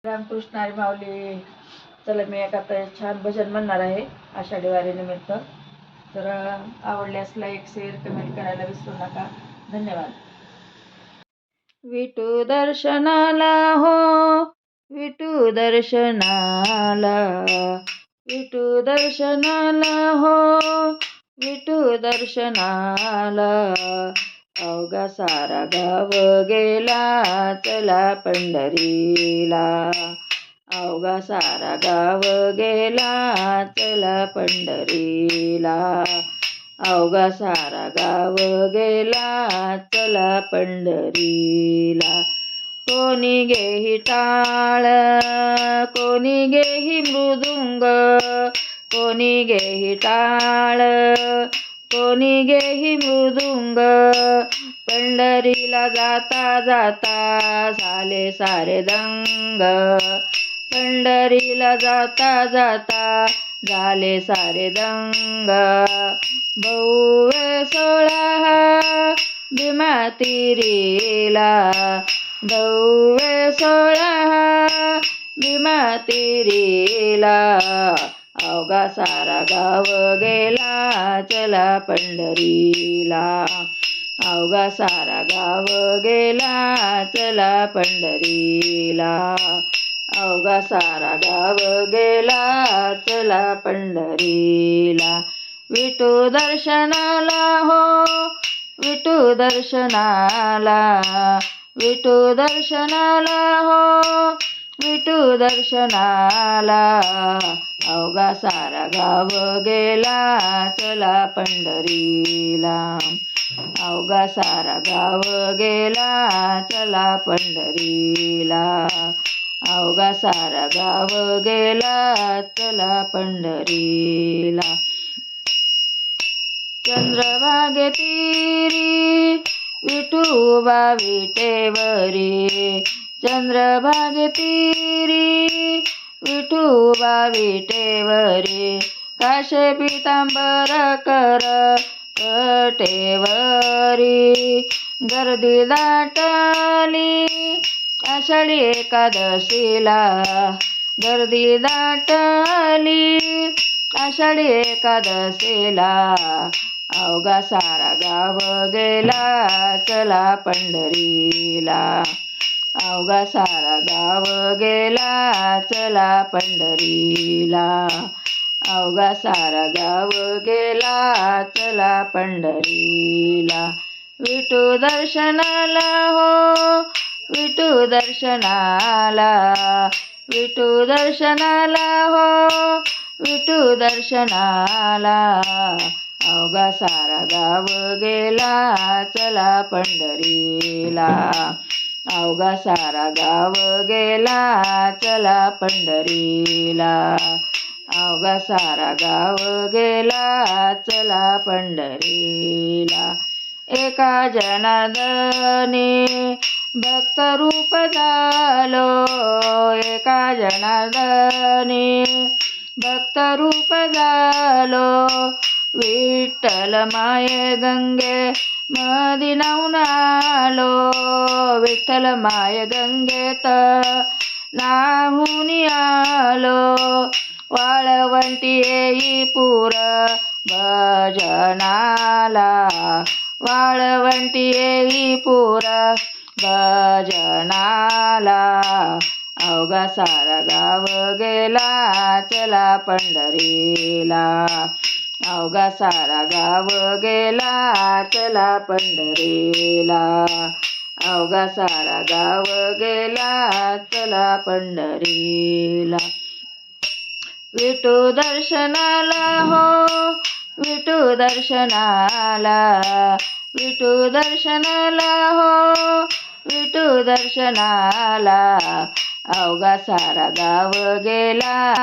रामकृष्ण हरी माऊली. चला मी एक आता छान भजन म्हणणार आहे आषाढी वारीनिमित्त. तर आवडल्यास लाईक शेअर कमेंट करायला विसरू नका. धन्यवाद. विठू दर्शनाला हो, विठू दर्शनाला, विठू दर्शनाला हो, विठू दर्शनाला. अवघा सारा गाव गेला चला पंढरीला. अवघा सारा गाव गेला चला पंढरीला. अवघा सारा गाव गेला चला पंढरीला. कोणी घेही टाळ, कोणी घेही मृदुंग, कोणी घेही टाळ, कोणी घेही मृदुंग. पंढरीला जाता जाता झाले सारे दंग. पंढरीला जाता जाता झाले सारे दंग. भव्य सोहळा भीमा तीरीला, भव्य सोहळा भीमा तीरीला. अवघा सारा गाव गेला चला पंढरीला. अवघा सारा गाव गेला चला पंढरीला. अवघा सारा गाव गेला चला पंढरीला. विठू दर्शनाला हो, विठू दर्शनाला, विठू दर्शनाला हो, विठू दर्शनाला. अवघा सारा गाव गेला चला पंढरीला. अवघा सारा गाव गेला चला पंढरीला. अवघा सारा गाव गेला चला पंढरीला. चंद्रभागे तीरी विठोबा विटेवरी. चंद्रभागे तीरी विठोबा विटेवरी. काशे पितांबर कर कटेवरी. गर्दी दाटली आषाढी एकादशीला. गर्दी दाटली आषाढी एकादशीला. अवघा सारा गाव गेला चला पंढरीला. अवघा सारा गाव गेला चला पंढरीला. अवघा सारा गाव गेला चला पंढरीला. विठू दर्शनाला हो, विठू दर्शनाला, विठू दर्शनाला हो, विठू दर्शनाला. अवघा सारा गाव गेला चला पंढरीला. अवघा सारा गाव गेला चला पंढरीला. अवघा सारा गाव गेला चला पंढरीला. एका जनार्दनी भक्त रूप झालो, एका जनार्दनी भक्त रूप झालो. विठ्ठल माये गंगे मधी नाहून आलो. विठ्ठल माये गंगेत नाहून आलो. वाळवंटी येई पूर भजनाला. वाळवंटी येई पूर भजनाला. अवघा सारा गाव गेला चला पंढरीला. अवघा सारा गाव गेला चला पंढरीला. अवघा सारा गाव गेला चला पंढरीला. विठू दर्शनाला हो, विठू दर्शनाला, विठू दर्शनाला हो, विठू दर्शनाला. अवघा सारा गाव गेला